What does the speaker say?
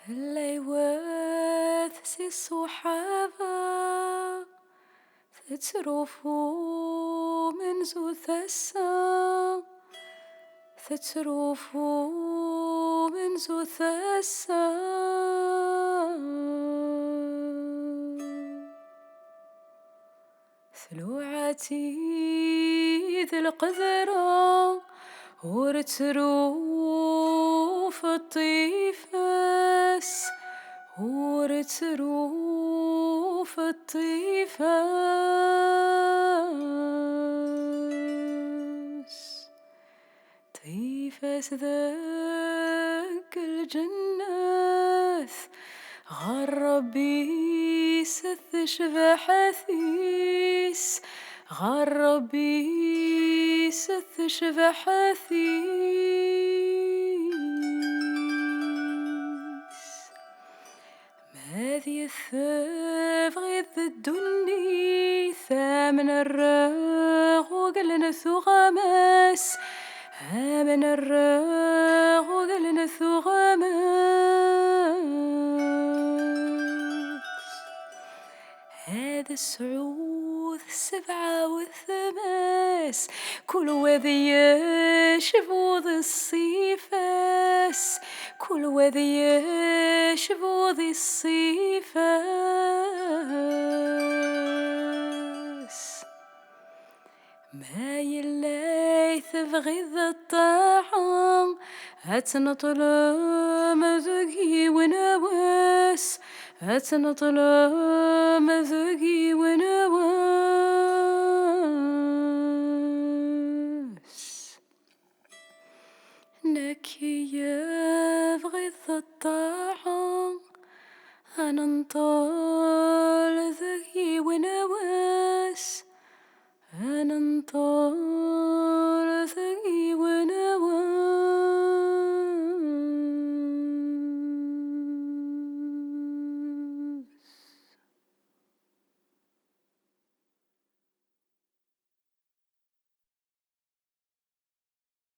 الليوات سي الصحابة تتروفو من زو ثسا تتروفو من زو ثسا ثلوعتي ذي القذرة ورتروف الطيفاس ورتروف الطيفاس طيفاس ذاك الجناث غربي ست شبحثيس غربي ست شبحثيس ماذي الثاف غيث الدني ثامن الراغ وقلنا ثغماس من الراغ وقلنا ثغماس هذا السعوث 7 والثماس كل وذي يشفوض الصيفاس كل وذي يشفوض الصيفاس ما يلاي تبغيض الطاعة هتنطلم ذقي ونواس هتنطلم ذقي ونواس نكي يبغيض الطاعة هننطل ذقي ونواس